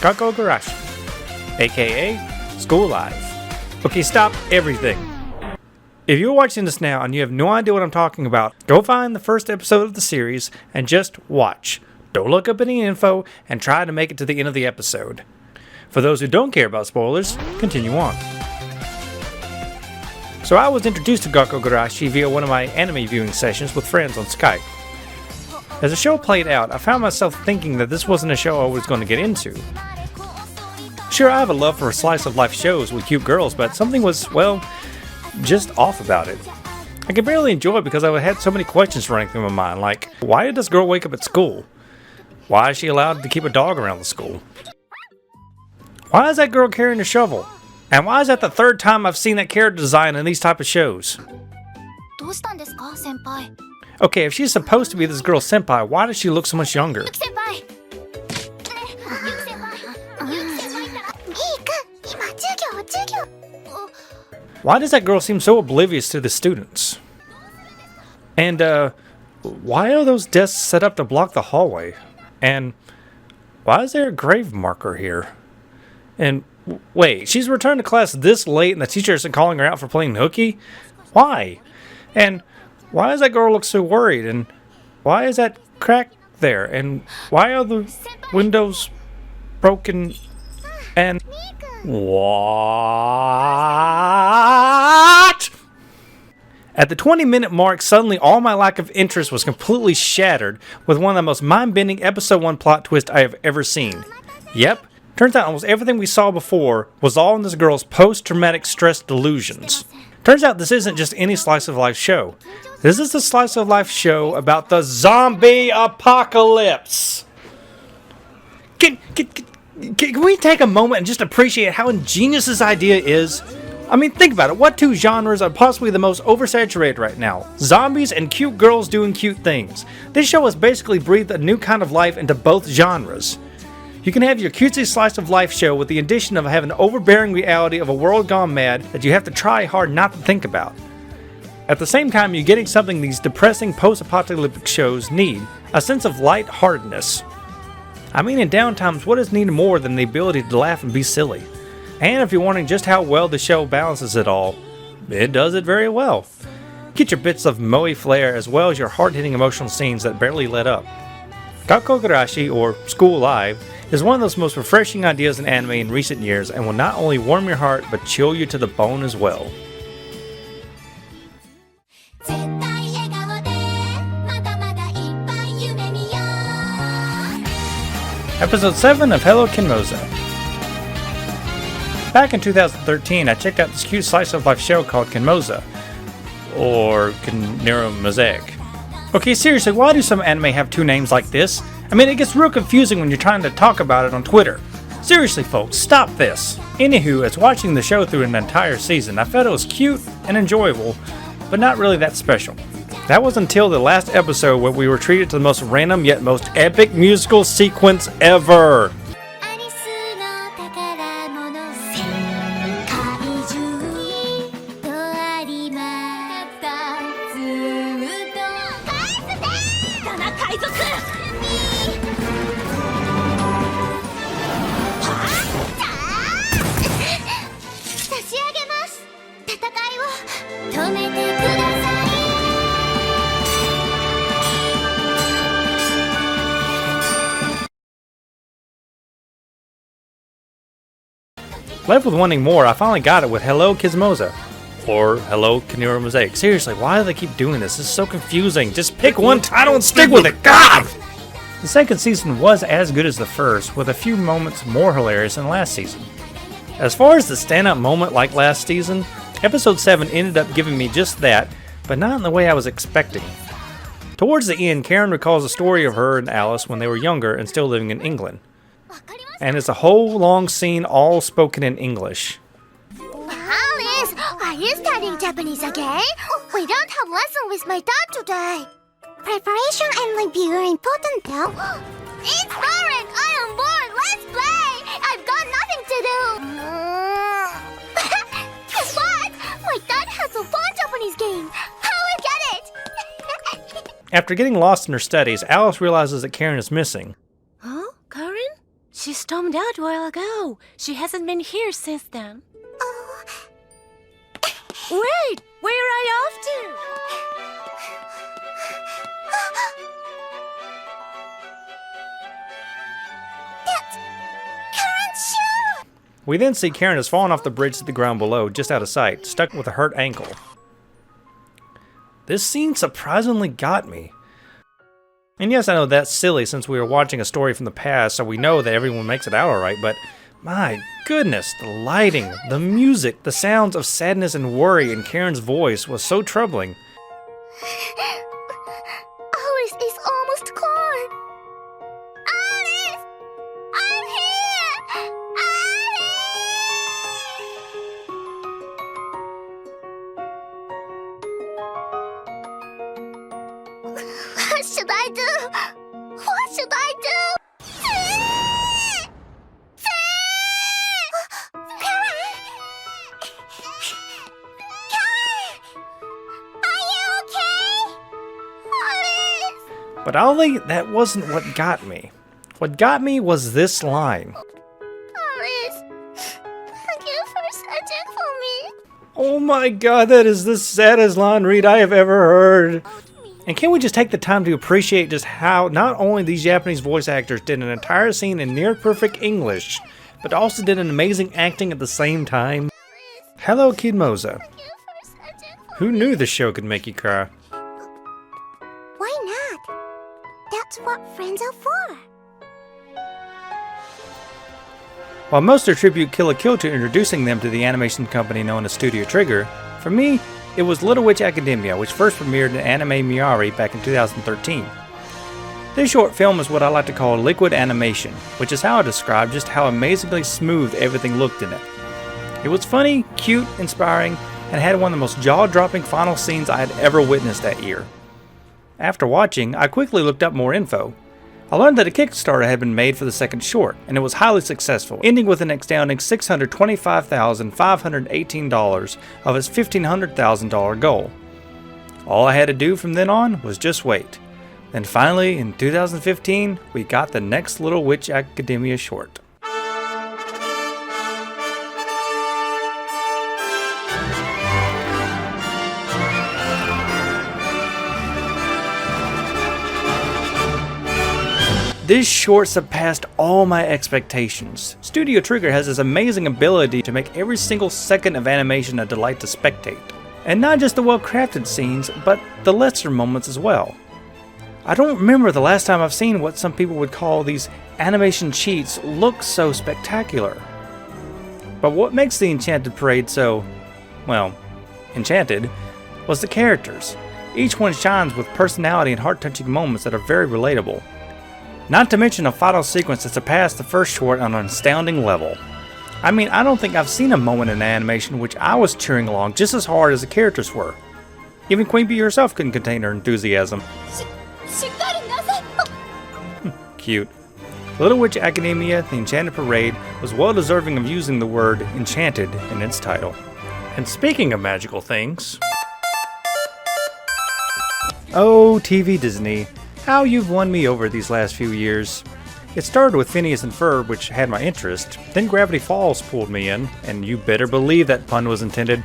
Garkogurashi, aka School Live. Okay, stop everything. If you're watching this now and you have no idea what I'm talking about, go find the first episode of the series and just watch. Don't look up any info and try to make it to the end of the episode. For those who don't care about spoilers, continue on. So I was introduced to Garkogurashi via one of my anime viewing sessions with friends on Skype. As the show played out, I found myself thinking that this wasn't a show I was going to get into. Sure, I have a love for slice of life shows with cute girls, but something was, well, just off about it. I could barely enjoy it because I had so many questions running through my mind, like, why did this girl wake up at school? Why is she allowed to keep a dog around the school? Why is that girl carrying a shovel? And why is that the third time I've seen that character design in these type of shows? Okay, if she's supposed to be this girl's senpai, why does she look so much younger? Why does that girl seem so oblivious to the students? And, why are those desks set up to block the hallway? And why is there a grave marker here? And wait, she's returned to class this late and the teacher isn't calling her out for playing hooky? Why? And why does that girl look so worried? And why is that crack there? And why are the windows broken? And what? At the 20-minute mark, suddenly all my lack of interest was completely shattered with one of the most mind-bending episode 1 plot twists I have ever seen. Yep, turns out almost everything we saw before was all in this girl's post-traumatic stress delusions. Turns out this isn't just any slice of life show. This is a slice of life show about the zombie apocalypse. Can we take a moment and just appreciate how ingenious this idea is? I mean, think about it. What two genres are possibly the most oversaturated right now? Zombies and cute girls doing cute things. This show has basically breathed a new kind of life into both genres. You can have your cutesy slice of life show with the addition of having an overbearing reality of a world gone mad that you have to try hard not to think about. At the same time, you're getting something these depressing post-apocalyptic shows need, a sense of lightheartedness. I mean, in downtimes, what is needed more than the ability to laugh and be silly? And if you're wondering just how well the show balances it all, it does it very well. Get your bits of moe flair as well as your hard-hitting emotional scenes that barely let up. Garkogurashi, or School Live, is one of those most refreshing ideas in anime in recent years and will not only warm your heart but chill you to the bone as well. Episode 7 of Hello Kinmoza. Back in 2013, I checked out this cute slice of life show called Kinmoza, or Kiniro Mosaic. Okay, seriously, why do some anime have two names like this? I mean, it gets real confusing when you're trying to talk about it on Twitter. Seriously, folks, stop this. Anywho, as watching the show through an entire season, I felt it was cute and enjoyable, but not really that special. That was until the last episode where we were treated to the most random yet most epic musical sequence ever. Left with wanting more, I finally got it with Hello Kinmoza, or Hello Kiniro Mosaic. Seriously, why do they keep doing this? This is so confusing. Just pick one title and stick with it. God! The second season was as good as the first, with a few moments more hilarious than last season. As far as the standout moment like last season, episode 7 ended up giving me just that, but not in the way I was expecting. Towards the end, Karen recalls a story of her and Alice when they were younger and still living in England. And it's a whole long scene all spoken in English. Alice, are you studying Japanese again? We don't have lesson with my dad today. Preparation and review are important though. It's boring! I am bored! Let's play! I've got nothing to do! Guess what? My dad has a fun Japanese game! I will get it! After getting lost in her studies, Alice realizes that Karen is missing. Huh? Karen? She stormed out a while ago. She hasn't been here since then. Oh. Wait! Where are you off to? That's Karen's shoe! We then see Karen has fallen off the bridge to the ground below, just out of sight, stuck with a hurt ankle. This scene surprisingly got me. And yes, I know that's silly since we were watching a story from the past, so we know that everyone makes it out alright, but my goodness, the lighting, the music, the sounds of sadness and worry in Karen's voice was so troubling. Alice is almost gone. Alice! I'm here! Alice! What should I do? What should I do? But Ollie, that wasn't what got me. What got me was this line. Alice, thank you for searching for me. Oh my god, that is the saddest line read I have ever heard. And can we just take the time to appreciate just how not only these Japanese voice actors did an entire scene in near perfect English, but also did an amazing acting at the same time? Hello, Kid Moza. Thank you for searching for Who knew this show could make you cry? Why not? That's what friends are for. While most attribute Kill la Kill to introducing them to the animation company known as Studio Trigger, for me, it was Little Witch Academia, which first premiered in Anime Miari back in 2013. This short film is what I like to call liquid animation, which is how I describe just how amazingly smooth everything looked in it. It was funny, cute, inspiring, and had one of the most jaw-dropping final scenes I had ever witnessed that year. After watching, I quickly looked up more info. I learned that a Kickstarter had been made for the second short, and it was highly successful, ending with an astounding $625,518 of its $1,500,000 goal. All I had to do from then on was just wait. Then finally, in 2015, we got the next Little Witch Academia short. This short surpassed all my expectations. Studio Trigger has this amazing ability to make every single second of animation a delight to spectate. And not just the well-crafted scenes, but the lesser moments as well. I don't remember the last time I've seen what some people would call these animation cheats look so spectacular. But what makes the Enchanted Parade so, well, enchanted, was the characters. Each one shines with personality and heart-touching moments that are very relatable. Not to mention a final sequence that surpassed the first short on an astounding level. I mean, I don't think I've seen a moment in animation which I was cheering along just as hard as the characters were. Even Queen Bee herself couldn't contain her enthusiasm. Cute. Little Witch Academia, The Enchanted Parade was well deserving of using the word enchanted in its title. And speaking of magical things... Oh, TV Disney. How you've won me over these last few years. It started with Phineas and Ferb, which had my interest, then Gravity Falls pulled me in, and you better believe that pun was intended.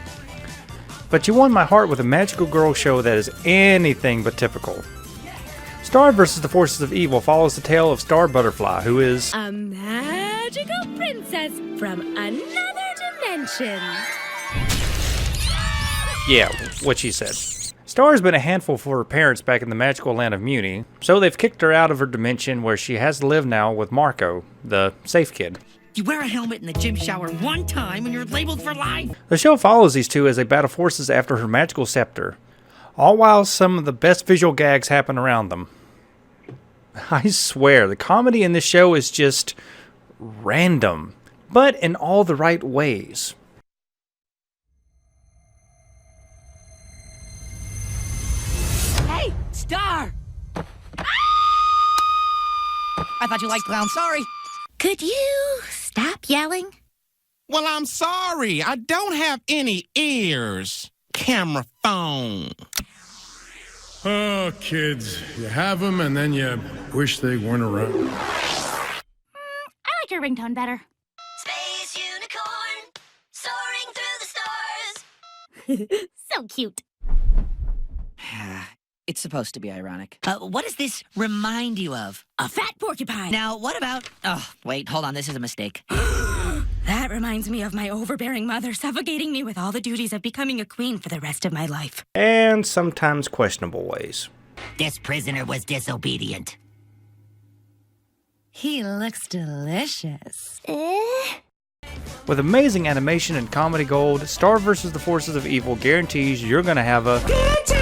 But you won my heart with a magical girl show that is anything but typical. Star vs. the Forces of Evil follows the tale of Star Butterfly, who is a magical princess from another dimension. Yeah, what she said. Star's been a handful for her parents back in the magical land of Muni, so they've kicked her out of her dimension where she has to live now with Marco, the safe kid. You wear a helmet in the gym shower one time and you're labeled for life! The show follows these two as they battle forces after her magical scepter, all while some of the best visual gags happen around them. I swear, the comedy in this show is just random, but in all the right ways. Hey, Star! I thought you liked clowns, sorry. Could you stop yelling? Well, I'm sorry. I don't have any ears. Camera phone. Oh, kids, you have them and then you wish they weren't around. I like your ringtone better. Space unicorn, soaring through the stars. So cute. It's supposed to be ironic. What does this remind you of? A fat porcupine. Now, what about... Oh, wait, hold on, this is a mistake. That reminds me of my overbearing mother suffocating me with all the duties of becoming a queen for the rest of my life. And sometimes questionable ways. This prisoner was disobedient. He looks delicious. With amazing animation and comedy gold, Star vs. the Forces of Evil guarantees you're gonna have a good time!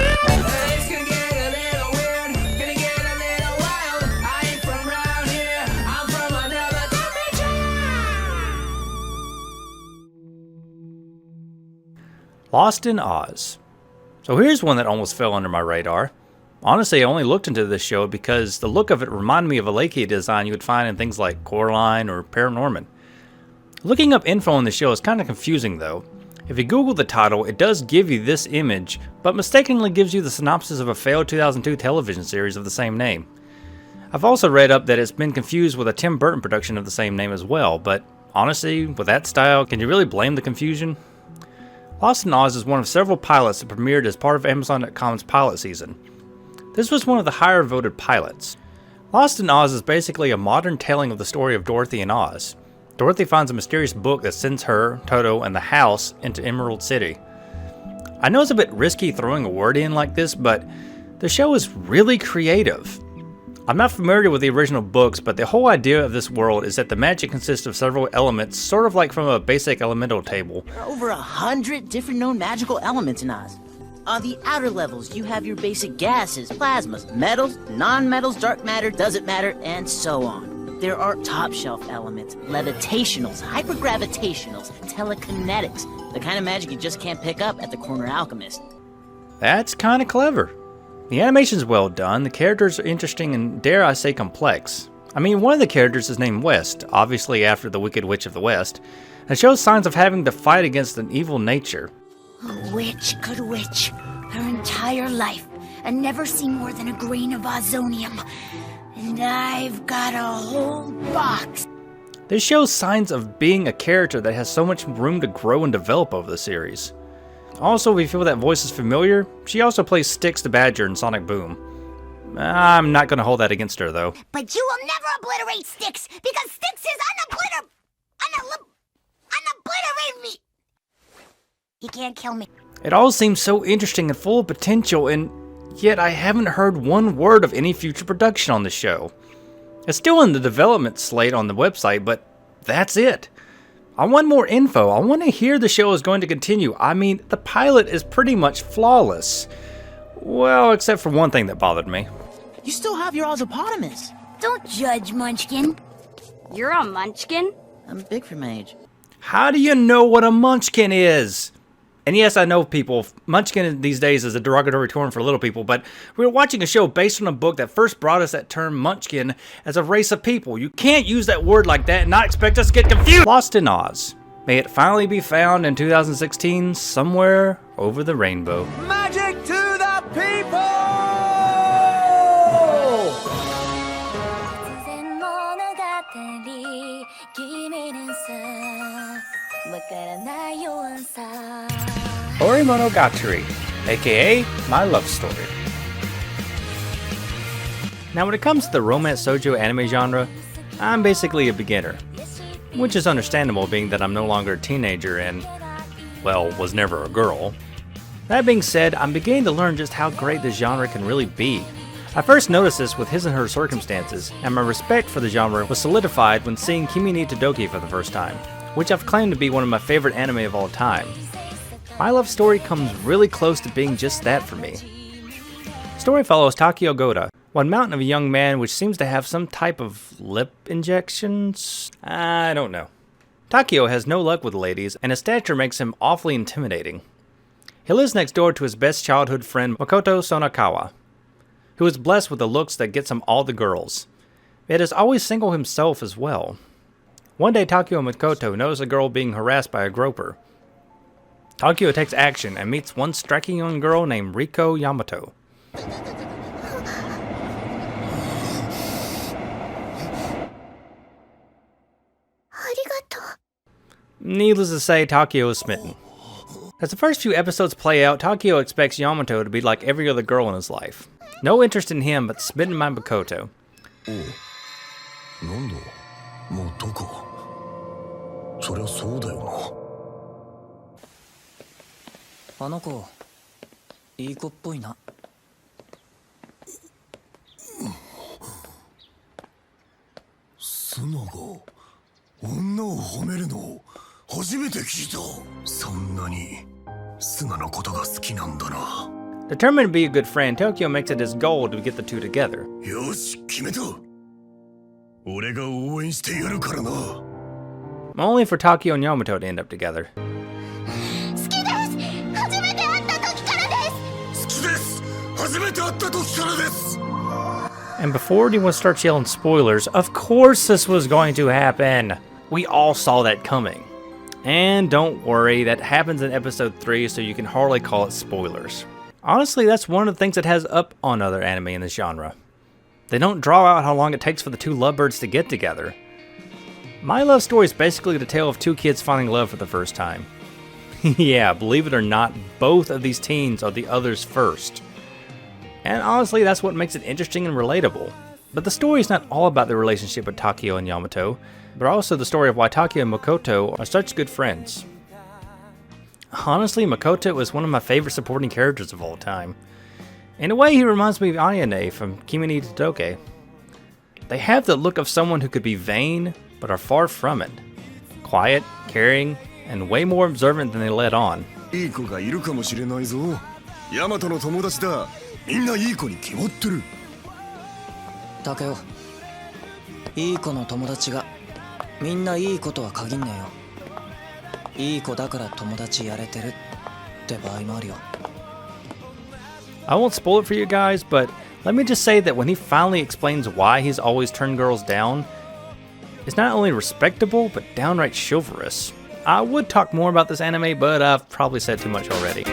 Lost in Oz. So here's one that almost fell under my radar. Honestly, I only looked into this show because the look of it reminded me of a Lakey design you would find in things like Coraline or Paranorman. Looking up info on the show is kind of confusing though. If you Google the title, it does give you this image, but mistakenly gives you the synopsis of a failed 2002 television series of the same name. I've also read up that it's been confused with a Tim Burton production of the same name as well, but honestly, with that style, can you really blame the confusion? Lost in Oz is one of several pilots that premiered as part of Amazon.com's pilot season. This was one of the higher voted pilots. Lost in Oz is basically a modern telling of the story of Dorothy and Oz. Dorothy finds a mysterious book that sends her, Toto, and the house into Emerald City. I know it's a bit risky throwing a word in like this, but the show is really creative. I'm not familiar with the original books, but the whole idea of this world is that the magic consists of several elements, sort of like from a basic elemental table. There are over 100 different known magical elements in Oz. On the outer levels, you have your basic gases, plasmas, metals, non-metals, dark matter, doesn't matter, and so on. There are top-shelf elements, levitationals, hypergravitationals, telekinetics, the kind of magic you just can't pick up at the corner alchemist. That's kinda clever. The animation's well done, the characters are interesting and dare I say complex. I mean, one of the characters is named West, obviously after the Wicked Witch of the West, and shows signs of having to fight against an evil nature. A witch could witch her entire life and never see more than a grain of ozonium. And I've got a whole box. This shows signs of being a character that has so much room to grow and develop over the series. Also, if you feel that voice is familiar, she also plays Styx the Badger in Sonic Boom. I'm not going to hold that against her, though. But you will never obliterate Styx, because Styx is unobliterated me. He can't kill me. It all seems so interesting and full of potential, and yet I haven't heard one word of any future production on the show. It's still in the development slate on the website, but that's it. I want more info. I want to hear the show is going to continue. I mean, the pilot is pretty much flawless. Well, except for one thing that bothered me. You still have your Ozopotamus. Don't judge, Munchkin. You're a munchkin? I'm big for my age. How do you know what a munchkin is? And yes, I know people, munchkin these days is a derogatory term for little people, but we're watching a show based on a book that first brought us that term munchkin as a race of people. You can't use that word like that and not expect us to get confused. Lost in Oz. May it finally be found in 2016 somewhere over the rainbow. Magic to the people! Orimonogatari, aka My Love Story. Now when it comes to the romance shoujo anime genre, I'm basically a beginner. Which is understandable being that I'm no longer a teenager and, well, was never a girl. That being said, I'm beginning to learn just how great this genre can really be. I first noticed this with His and Her Circumstances, and my respect for the genre was solidified when seeing Kimi ni Todoke for the first time, which I've claimed to be one of my favorite anime of all time. My Love Story comes really close to being just that for me. The story follows Takio Goda, one mountain of a young man which seems to have some type of lip injections? I don't know. Takio has no luck with ladies, and his stature makes him awfully intimidating. He lives next door to his best childhood friend Makoto Sonakawa, who is blessed with the looks that gets him all the girls, yet is always single himself as well. One day Takio and Makoto notice a girl being harassed by a groper. Takio takes action and meets one striking young girl named Riko Yamato. Needless to say, Takeo is smitten. As the first few episodes play out, Takeo expects Yamato to be like every other girl in his life. No interest in him, but smitten by Makoto. なんだもうどこそりゃそうだよなあの子いい子っぽいなスナが女を褒めるの初めて聞いたそんなにスナのことが好きなんだな Determined to be a good friend, Tokyo makes it his goal to get the two together. よし決めた俺が応援してやるからな Only for Takeo and Yamato to end up together. 好きです初めて会った時からです好きです初めて会った時からです And before anyone starts yelling spoilers, of course this was going to happen. We all saw that coming. And don't worry, that happens in episode 3, so you can hardly call it spoilers. Honestly, that's one of the things that has up on other anime in this genre. They don't draw out how long it takes for the two lovebirds to get together. My love story is basically the tale of two kids finding love for the first time. Yeah, believe it or not, both of these teens are the other's first. And honestly, that's what makes it interesting and relatable. But the story is not all about the relationship with Takeo and Yamato, but also the story of why Takeo and Makoto are such good friends. Honestly, Makoto is one of my favorite supporting characters of all time. In a way, he reminds me of Ayane from Kimi ni Todoke. They have the look of someone who could be vain, but are far from it. Quiet, caring, and way more observant than they let on. いい子がいるかもしれないぞヤマトの友達だみんないい子に決まってる竹雄いい子の友達がみんないい子とは限んねえよいい子だから友達やれてるって場合もあるよ I won't spoil it for you guys, but let me just say that when he finally explains why he's always turned girls down, it's not only respectable, but downright chivalrous. I would talk more about this anime, but I've probably said too much already.